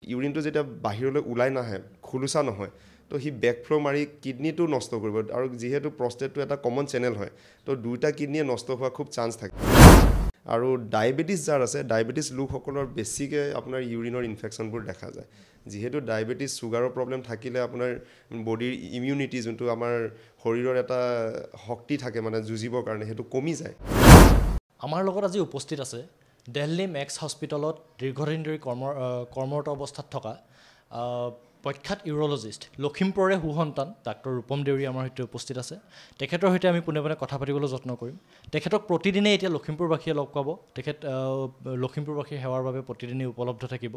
ইউৰিনটো যেতিয়া বাহিৰলৈ ওলাই নাহে, খোলোচা নহয়, তো সি বেকফ্ল' মাৰি কিডনিটো নষ্ট কৰিব। আৰু যিহেতু প্ৰষ্টেটটো এটা কমন চেনেল হয়, তো দুটা কিডনিয়ে নষ্ট হোৱা খুব চান্স থাকে। আৰু ডায়েবেটিছ যাৰ আছে, ডায়েবেটিছ লোকসকলৰ বেছিকৈ আপোনাৰ ইউৰিনৰ ইনফেকশ্যনবোৰ দেখা যায়। যিহেতু ডায়েবেটিছ চুগাৰৰ প্ৰব্লেম থাকিলে আপোনাৰ বডিৰ ইমিউনিটি, যোনটো আমাৰ শৰীৰৰ এটা শক্তি থাকে মানে যুঁজিবৰ কাৰণে, সেইটো কমি যায়। আমাৰ লগত আজি উপস্থিত আছে দিল্লী মেক্স হস্পিটেলত দীৰ্ঘদিন ধৰি কৰ্মৰত অৱস্থাত থকা প্ৰখ্যাত ইউৰলজিষ্ট লখিমপুৰৰে সুসন্তান ডাক্তৰ ৰূপম দেউৰী আমাৰ সৈতে উপস্থিত আছে। তেখেতৰ সৈতে আমি পোনে পোনে কথা পাতিবলৈ যত্ন কৰিম। তেখেতক প্ৰতিদিনে এতিয়া লখিমপুৰবাসীয়ে লগ পাব। তেখেত লখিমপুৰবাসীৰ সেৱাৰ বাবে প্ৰতিদিনেই উপলব্ধ থাকিব।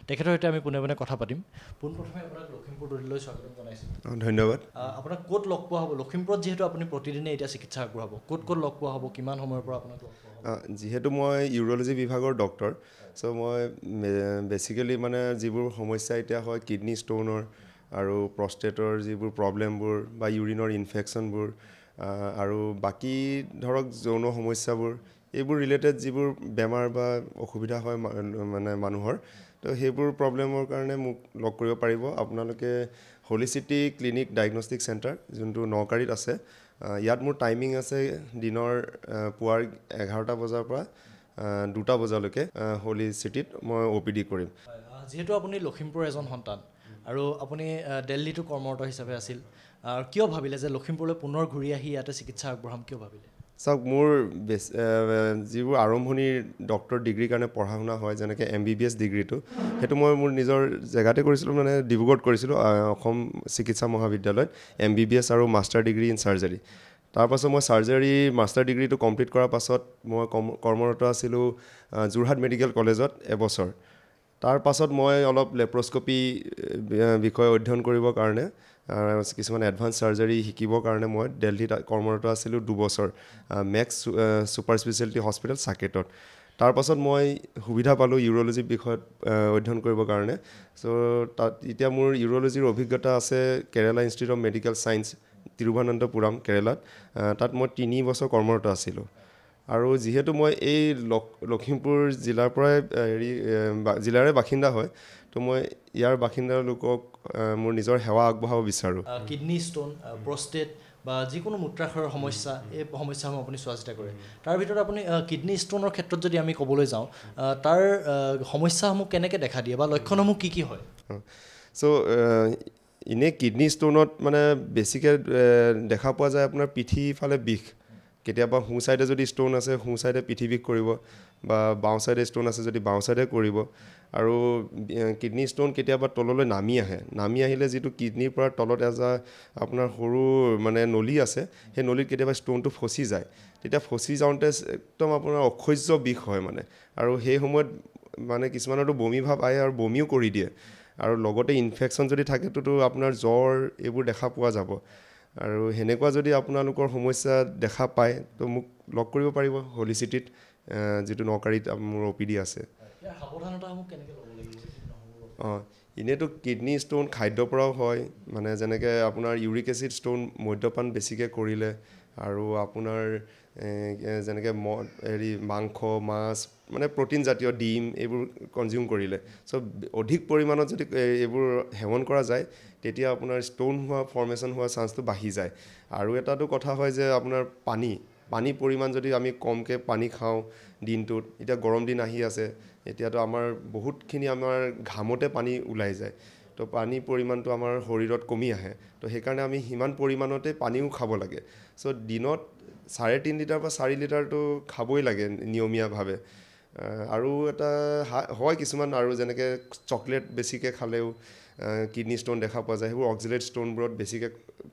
তেখেতৰ সৈতে আমি পোনে পোনে কথা পাতিম। পোনপ্ৰথমে আপোনাক লখিমপুৰ দৌৰলৈ স্বাগতম জনাইছোঁ। ধন্যবাদ। আপোনাক ক'ত লগ পোৱা হ'ব? লখিমপুৰত যিহেতু আপুনি প্ৰতিদিনে এতিয়া চিকিৎসা আগবঢ়াব, ক'ত ক'ত লগ পোৱা হ'ব, কিমান সময়ৰ পৰা আপোনাক লগ পোৱা হ'ব? যিহেতু মই ইউৰলজি বিভাগৰ ডক্টৰ, চ' মই বেচিকেলি মানে যিবোৰ সমস্যা এতিয়া হয় কিডনী ষ্ট'নৰ আৰু প্ৰষ্টেটৰ যিবোৰ প্ৰব্লেমবোৰ বা ইউৰিনৰ ইনফেকশ্যনবোৰ আৰু বাকী ধৰক যৌন সমস্যাবোৰ, এইবোৰ ৰিলেটেড যিবোৰ বেমাৰ বা অসুবিধা হয় মানে মানুহৰ, তো সেইবোৰ প্ৰব্লেমৰ কাৰণে মোক লগ কৰিব পাৰিব। আপোনালোকে হলিচিটি ক্লিনিক ডায়েগনষ্টিক চেণ্টাৰ, যোনটো নকাৰীত আছে, ইয়াত মোৰ টাইমিং আছে দিনৰ পুৱাৰ 11টা বজাৰ পৰা 2টা বজালৈকে হলিচিটিত মই OPD কৰিম। যিহেতু আপুনি লখিমপুৰৰ এজন সন্তান আৰু আপুনি দিল্লীতো কৰ্মৰত হিচাপে আছিল, কিয় ভাবিলে যে লখিমপুৰলৈ পুনৰ ঘূৰি আহি ইয়াতে চিকিৎসা আগবঢ়াম, কিয় ভাবিলে? চাওক, মোৰ যিবোৰ আৰম্ভণিৰ ডক্টৰ ডিগ্ৰীৰ কাৰণে পঢ়া শুনা হয়, যেনেকৈ MBBS ডিগ্ৰীটো, সেইটো মই মোৰ নিজৰ জেগাতে কৰিছিলোঁ, মানে ডিব্ৰুগড়ত কৰিছিলোঁ, অসম চিকিৎসা মহাবিদ্যালয়ত MBBS আৰু মাষ্টাৰ ডিগ্ৰী ইন চাৰ্জাৰী। তাৰপাছত মই চাৰ্জাৰী মাষ্টাৰ ডিগ্ৰীটো কমপ্লিট কৰাৰ পাছত মই কৰ্মৰত আছিলোঁ যোৰহাট মেডিকেল কলেজত এবছৰ। তাৰ পাছত মই অলপ লেপ্ৰস্কপি বিষয়ে অধ্যয়ন কৰিবৰ কাৰণে, কিছুমান এডভান্স চাৰ্জাৰী শিকিবৰ কাৰণে মই দিল্লীত কৰ্মৰত আছিলোঁ 2 বছৰ মেক্স ছুপাৰ স্পেচিয়েলিটি হস্পিটেল সাকেতত। তাৰপাছত মই সুবিধা পালোঁ ইউৰলজি বিষয়ত অধ্যয়ন কৰিবৰ কাৰণে। চ' তাত এতিয়া মোৰ ইউৰলজিৰ অভিজ্ঞতা আছে Kerala Institute of Medical Science, Thiruvananthapuram, কেৰেলাত। তাত মই 3 বছৰ কৰ্মৰত আছিলোঁ। আৰু যিহেতু মই এই লখিমপুৰ জিলাৰ পৰাই জিলাৰে বাসিন্দা হয়, তো মই ইয়াৰ বাসিন্দা লোকক মোৰ নিজৰ সেৱা আগবঢ়াব বিচাৰোঁ। কিডনী ষ্ট'ন, প্ৰষ্টেট বা যিকোনো মূত্ৰাশয়ৰ সমস্যা, এই সমস্যাসমূহ আপুনি চোৱা চিতা কৰে। তাৰ ভিতৰত আপুনি কিডনী ষ্ট'নৰ ক্ষেত্ৰত যদি আমি ক'বলৈ যাওঁ, তাৰ সমস্যাসমূহ কেনেকৈ দেখা দিয়ে বা লক্ষণসমূহ কি কি হয়? চ' এনেই কিডনী ষ্ট'নত মানে বেছিকৈ দেখা পোৱা যায় আপোনাৰ পিঠিফালে বিষ। কেতিয়াবা সোঁ চাইডে যদি ষ্ট'ন আছে, সোঁ চাইডে পিঠি বিষ কৰিব, বা বাওঁ চাইডে ষ্ট'ন আছে যদি বাওঁ চাইডে কৰিব। আৰু কিডনী ষ্ট'ন কেতিয়াবা তললৈ নামি আহে। নামি আহিলে যিটো কিডনীৰ পৰা তলত আপোনাৰ সৰু মানে নলী আছে, সেই নলীত কেতিয়াবা ষ্ট'নটো ফচি যায়। তেতিয়া ফচি যাওঁতে একদম আপোনাৰ অসহ্য বিষ হয় মানে। আৰু সেই সময়ত মানে কিছুমানৰতো বমি ভাৱ আহে আৰু বমিও কৰি দিয়ে। আৰু লগতে ইনফেকশ্যন যদি থাকেতো আপোনাৰ জ্বৰ এইবোৰ দেখা পোৱা যাব। আৰু সেনেকুৱা যদি আপোনালোকৰ সমস্যা দেখা পায়, তো মোক লগ কৰিব পাৰিব হলিচিটিত, যিটো নকাৰীত মোৰ OPD আছে। এনেইতো কিডনী ষ্ট'ন খাদ্যৰ পৰাও হয়, মানে যেনেকৈ আপোনাৰ ইউৰিক এচিড ষ্ট'ন মদ্যপান বেছিকৈ কৰিলে, আৰু আপোনাৰ যেনেকৈ মাংস, মাছ, মানে প্ৰ'টিন জাতীয় ডিম এইবোৰ কনজিউম কৰিলে। চ' অধিক পৰিমাণত যদি এইবোৰ সেৱন কৰা যায়, তেতিয়া আপোনাৰ ষ্ট'ন ফৰ্মেশ্যন হোৱা চান্সটো বাঢ়ি যায়। আৰু এটাটো কথা হয় যে আপোনাৰ পানী পৰিমাণ যদি আমি কমকৈ পানী খাওঁ দিনটোত, এতিয়া গৰম দিন আহি আছে, এতিয়াতো আমাৰ বহুতখিনি আমাৰ ঘামতে পানী ওলাই যায়। তো পানীৰ পৰিমাণটো আমাৰ শৰীৰত কমি আহে। তো সেইকাৰণে আমি সিমান পৰিমাণতে পানীও খাব লাগে। চ' দিনত 3.5 লিটাৰ বা 4 লিটাৰটো খাবই লাগে নিয়মীয়াভাৱে। আৰু এটা হয় কিছুমান, আৰু যেনেকৈ চকলেট বেছিকৈ খালেও কিডনী ষ্ট'ন দেখা পোৱা যায়, সেইবোৰ অক্সিলেট ষ্ট'নবোৰত বেছিকৈ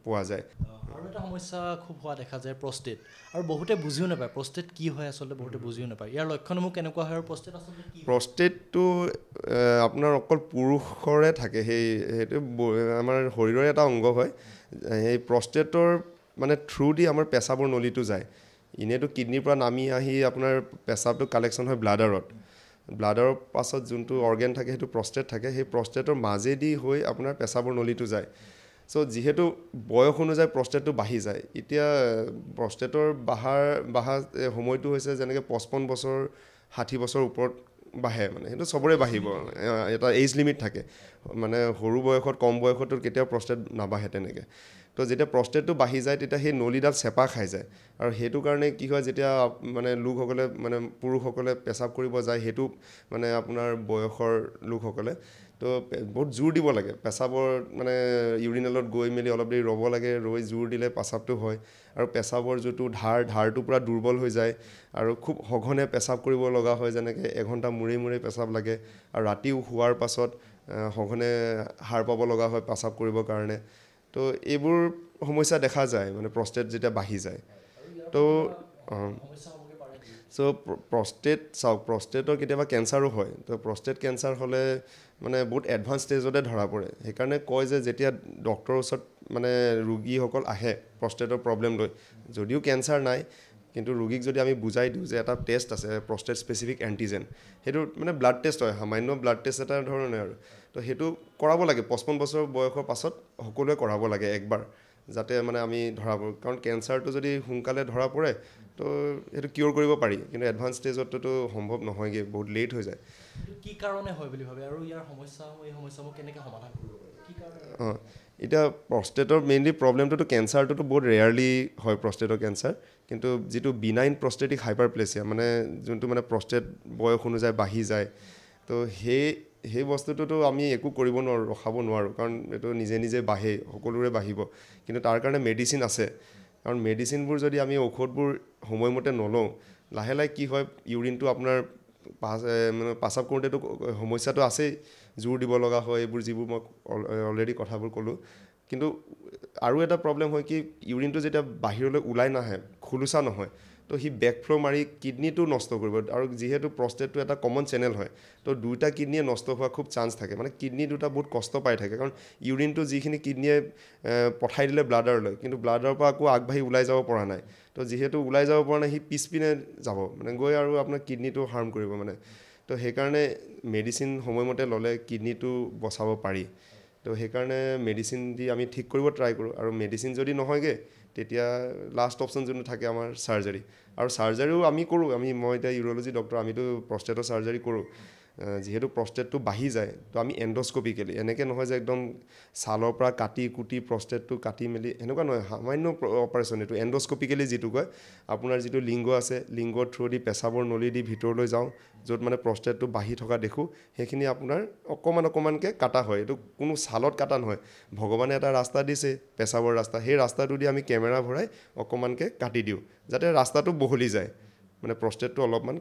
পোৱা যায়। আৰু এটা সমস্যা খুব হোৱা দেখা যায় প্ৰষ্টেট, আৰু বহুতে বুজিও নাপায় প্ৰষ্টেট কি হয় আচলতে, বহুতে বুজিও নাপায়। ইয়াৰ লক্ষণসমূহ কেনেকুৱা হয় আৰু প্ৰষ্টেট আচলতে কি? প্ৰষ্টেটটো আপোনাৰ অকল পুৰুষৰে থাকে, সেইটো আমাৰ শৰীৰৰে এটা অংগ হয়। সেই প্ৰষ্টেটৰ মানে থ্ৰু দি আমাৰ পেচাবৰ নলীটো যায়। এনেইতো কিডনীৰ পৰা নামি আহি আপোনাৰ পেচাবটো কালেকশ্যন হয় ব্লাডাৰৰ পাছত যোনটো অৰ্গেন থাকে সেইটো প্ৰষ্টেট থাকে। সেই প্ৰষ্টেটৰ মাজেদি হৈ আপোনাৰ পেচাবৰ নলীটো যায়। চ' যিহেতু বয়স অনুযায়ী প্ৰষ্টেটটো বাঢ়ি যায়, এতিয়া প্ৰষ্টেটৰ বাঢ়া সময়টো হৈছে যেনেকৈ 55 বছৰ 60 বছৰ ওপৰত বাঢ়ে মানে সেইটো চবৰে বাঢ়িব এটা এজ লিমিট থাকে মানে সৰু বয়সত কম বয়সতো কেতিয়াও প্ৰষ্টেট নাবাঢ়ে তেনেকৈ তো যেতিয়া প্ৰষ্টেটটো বাঢ়ি যায় তেতিয়া সেই নলীডাল চেপা খাই যায় আৰু সেইটো কাৰণে কি হয় যেতিয়া মানে লোকসকলে মানে পুৰুষসকলে পেচাব কৰিব যায় সেইটো মানে আপোনাৰ বয়সৰ লোকসকলে তো বহুত জোৰ দিব লাগে পেচাবৰ মানে ইউৰিনেলত গৈ মেলি অলপ দেৰি ৰ'ব লাগে ৰৈ জোৰ দিলে পেচাবটো হয় আৰু পেচাবৰ যিটো ধাৰটো পূৰা দুৰ্বল হৈ যায় আৰু খুব সঘনে পেচাব কৰিব লগা হয় যেনেকৈ এঘণ্টা মূৰে মূৰে পেচাব লাগে আৰু ৰাতিও শোৱাৰ পাছত সঘনে সাৰ পাব লগা হয় পেচাব কৰিবৰ কাৰণে তো এইবোৰ সমস্যা দেখা যায় মানে প্ৰষ্টেট যেতিয়া বাঢ়ি যায় তো প্ৰষ্টেট চাওক প্ৰষ্টেটৰ কেতিয়াবা কেঞ্চাৰো হয় তো প্ৰষ্টেট কেঞ্চাৰ হ'লে মানে বহুত এডভান্স ষ্টেজতে ধৰা পৰে সেইকাৰণে কয় যে যেতিয়া ডক্টৰৰ ওচৰত মানে ৰোগীসকল আহে প্ৰষ্টেটৰ প্ৰব্লেম লৈ যদিও কেঞ্চাৰ নাই কিন্তু ৰোগীক যদি আমি বুজাই দিওঁ যে এটা টেষ্ট আছে প্ৰষ্টেট স্পেচিফিক এণ্টিজেন সেইটো মানে ব্লাড টেষ্ট হয় সামান্য ব্লাড টেষ্ট এটা ধৰণে আৰু তো সেইটো কৰাব লাগে 55 বছৰ বয়সৰ পাছত সকলোৱে কৰাব লাগে একবাৰ যাতে মানে আমি ধৰা পৰোঁ কাৰণ কেঞ্চাৰটো যদি সোনকালে ধৰা পৰে তো সেইটো কিয়ৰ কৰিব পাৰি কিন্তু এডভান্স ষ্টেজততো সম্ভৱ নহয়গৈ বহুত লেট হৈ যায় কি কাৰণে হয় বুলি ভাবে আৰু ইয়াৰ সমস্যাসমূহ কেনেকৈ সমাধান কৰিব পাৰি কি কাৰণে এতিয়া প্ৰষ্টেটৰ মেইনলি প্ৰব্লেমটোতো কেঞ্চাৰটোতো বহুত ৰেয়াৰলি হয় প্ৰষ্টেটৰ কেঞ্চাৰ কিন্তু যিটো বিনাইন প্ৰষ্টেটিক হাইপাৰপ্লেচিয়া মানে যোনটো মানে প্ৰষ্টেট বয়স অনুযায়ী বাঢ়ি যায় তো সেই বস্তুটোতো আমি একো কৰিব নোৱাৰোঁ ৰখাব নোৱাৰোঁ কাৰণ এইটো নিজে নিজে বাঢ়ে সকলোৰে বাঢ়িব কিন্তু তাৰ কাৰণে মেডিচিন আছে কাৰণ মেডিচিনবোৰ যদি আমি ঔষধবোৰ সময়মতে নলওঁ লাহে লাহে কি হয় ইউৰিনটো আপোনাৰ মানে পাচাব কৰোঁতেতো সমস্যাটো আছেই জোৰ দিব লগা হয় এইবোৰ যিবোৰ মই অলৰেডি কথাবোৰ ক'লোঁ কিন্তু আৰু এটা প্ৰব্লেম হয় কি ইউৰিনটো যেতিয়া বাহিৰলৈ ওলাই নাহে খোলোচা নহয় তো সি বেকফ্ল' মাৰি কিডনীটো নষ্ট কৰিব আৰু যিহেতু প্ৰষ্টেটটো এটা কমন চেনেল হয় তো দুটা কিডনীয়ে নষ্ট হোৱা খুব চান্স থাকে মানে কিডনী দুটা বহুত কষ্ট পাই থাকে কাৰণ ইউৰিনটো যিখিনি কিডনীয়ে পঠাই দিলে ব্লাডাৰলৈ কিন্তু ব্লাডাৰৰ পৰা আকৌ আগবাঢ়ি ওলাই যাব পৰা নাই তো যিহেতু ওলাই যাব পৰা নাই সি পিছপিনে যাব মানে গৈ আৰু আপোনাৰ কিডনীটো হাৰ্ম কৰিব মানে তো সেইকাৰণে মেডিচিন সময়মতে ল'লে কিডনীটো বচাব পাৰি তো সেইকাৰণে মেডিচিন দি আমি ঠিক কৰিব ট্ৰাই কৰোঁ আৰু মেডিচিন যদি নহয়গৈ তেতিয়া লাষ্ট অপশ্যন যোনটো থাকে আমাৰ চাৰ্জাৰী আৰু চাৰ্জাৰীও আমি কৰোঁ মই এতিয়া ইউৰ'লজি ডক্টৰ আমিতো প্ৰষ্টেটৰ চাৰ্জাৰী কৰোঁ যিহেতু প্ৰষ্টেটটো বাঢ়ি যায় তো আমি এণ্ডস্কপিকেলি এনেকৈ নহয় যে একদম ছালৰ পৰা কাটি কুটি প্ৰষ্টেটটো কাটি মেলি এনেকুৱা নহয় সামান্য অপাৰেশ্যন এইটো এণ্ডস্কপিকেলি যিটো কয় আপোনাৰ যিটো লিংগ আছে লিংগৰ থ্ৰু দি পেচাবৰ নলী দি ভিতৰলৈ যাওঁ য'ত মানে প্ৰষ্টেটটো বাঢ়ি থকা দেখোঁ সেইখিনি আপোনাৰ অকণমানকৈ কাটা হয় এইটো কোনো ছালত কাটা নহয় ভগৱানে এটা ৰাস্তা দিছে পেচাবৰ ৰাস্তা সেই ৰাস্তাটো দি আমি কেমেৰা ভৰাই অকণমানকৈ কাটি দিওঁ যাতে ৰাস্তাটো বহলি যায় মানে প্ৰষ্টেটটো অলপমান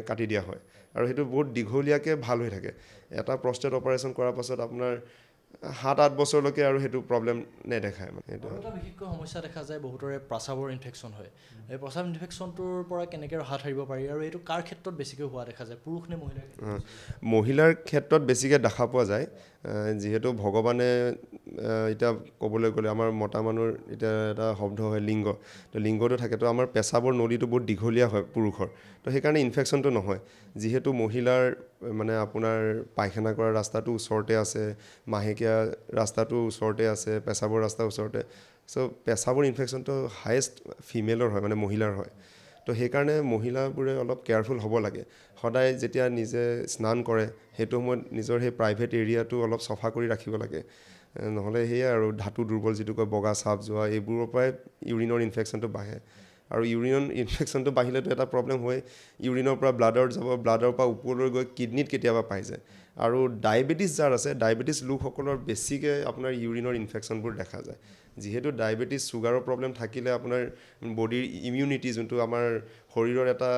কাটি দিয়া হয় আৰু সেইটো বহুত দীঘলীয়াকৈ ভাল হৈ থাকে এটা প্ৰষ্টেট অপাৰেশ্যন কৰাৰ পাছত আপোনাৰ 7-8 বছৰলৈকে আৰু সেইটো প্ৰব্লেম নেদেখায় মানে সেইটো এটা বিশেষকৈ সমস্যা দেখা যায় বহুতৰে প্ৰস্ৰাৱৰ ইনফেকশ্যন হয় এই প্ৰস্ৰাৱ ইনফেকশ্যনটোৰ পৰা কেনেকৈ হাত সাৰিব পাৰি আৰু এইটো কাৰ ক্ষেত্ৰত বেছিকৈ হোৱা দেখা যায় পুৰুষ নে মহিলাৰ মহিলাৰ ক্ষেত্ৰত বেছিকৈ দেখা পোৱা যায় যিহেতু ভগৱানে এতিয়া ক'বলৈ গ'লে আমাৰ মতা মানুহৰ এতিয়া এটা শব্দ হয় লিংগ তো লিংগটো থাকে তো আমাৰ পেচাবৰ নলীটো বহুত দীঘলীয়া হয় পুৰুষৰ তো সেইকাৰণে ইনফেকশ্যনটো নহয় যিহেতু মহিলাৰ মানে আপোনাৰ পায়খানা কৰা ৰাস্তাটো ওচৰতে আছে মাহেকীয়া ৰাস্তাটো ওচৰতে আছে পেচাবৰ ৰাস্তা ওচৰতে চ' পেচাবৰ ইনফেকশ্যনটো হায়েষ্ট ফিমেলৰ হয় মানে মহিলাৰ হয় তো সেইকাৰণে মহিলাবোৰে অলপ কেয়াৰফুল হ'ব লাগে সদায় যেতিয়া নিজে স্নান কৰে সেইটো সময়ত নিজৰ সেই প্ৰাইভেট এৰিয়াটো অলপ চফা কৰি ৰাখিব লাগে নহ'লে সেয়াই আৰু ধাতু দুৰ্বল যিটো কয় বগা চাপ যোৱা এইবোৰৰ পৰাই ইউৰিনৰ ইনফেকশ্যনটো বাঢ়ে আৰু ইউৰিনৰ ইনফেকশ্যনটো বাঢ়িলেতো এটা প্ৰব্লেম হয় ইউৰিনৰ পৰা ব্লাডত যাব ব্লাডৰ পৰা ওপৰলৈ গৈ কিডনীত কেতিয়াবা পাই যায় আৰু ডায়েবেটিছ যাৰ আছে ডায়েবেটিছ লোকসকলৰ বেছিকৈ আপোনাৰ ইউৰিনৰ ইনফেকশ্যনবোৰ দেখা যায় যিহেতু ডায়েবেটিছ চুগাৰৰ প্ৰব্লেম থাকিলে আপোনাৰ বডিৰ ইমিউনিটি যোনটো আমাৰ শৰীৰৰ এটা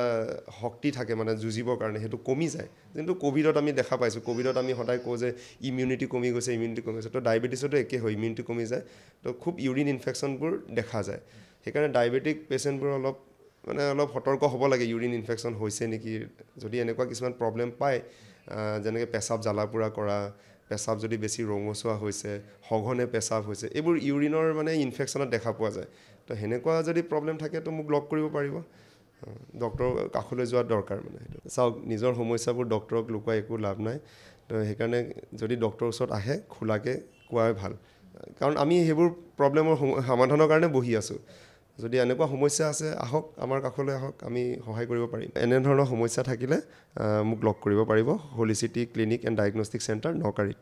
শক্তি থাকে মানে যুঁজিবৰ কাৰণে সেইটো কমি যায় যোনটো ক'ভিডত আমি দেখা পাইছোঁ ক'ভিডত আমি সদায় কওঁ যে ইমিউনিটি কমি গৈছে তো ডায়েবেটিছতো একেই হয় ইমিউনিটি কমি যায় তো খুব ইউৰিন ইনফেকশ্যনবোৰ দেখা যায় সেইকাৰণে ডায়েবেটিক পেচেণ্টবোৰ অলপ সতৰ্ক হ'ব লাগে ইউৰিন ইনফেকশ্যন হৈছে নেকি যদি এনেকুৱা কিছুমান প্ৰব্লেম পায় যেনেকৈ পেচাব জ্বালা পোৰা কৰা পেচাব যদি বেছি ৰঙচুৱা হৈছে সঘনে পেচাব হৈছে এইবোৰ ইউৰিনৰ মানে ইনফেকশ্যনত দেখা পোৱা যায় তো সেনেকুৱা যদি প্ৰব্লেম থাকে তো মোক লগ কৰিব পাৰিব ডক্টৰৰ কাষলৈ যোৱা দৰকাৰ মানে সেইটো চাওক নিজৰ সমস্যাবোৰ ডক্টৰক লুকুৱাই একো লাভ নাই তো সেইকাৰণে যদি ডক্টৰৰ ওচৰত আহে খোলাকৈ কোৱাই ভাল কাৰণ আমি সেইবোৰ প্ৰব্লেমৰ সমাধানৰ কাৰণে বহি আছোঁ যদি এনেকুৱা সমস্যা আছে আহক আমাৰ কাষলৈ আহক আমি সহায় কৰিব পাৰিম এনেধৰণৰ সমস্যা থাকিলে মোক লগ কৰিব পাৰিব হলিচিটি ক্লিনিক এণ্ড ডায়েগনষ্টিক চেণ্টাৰ নকাৰিত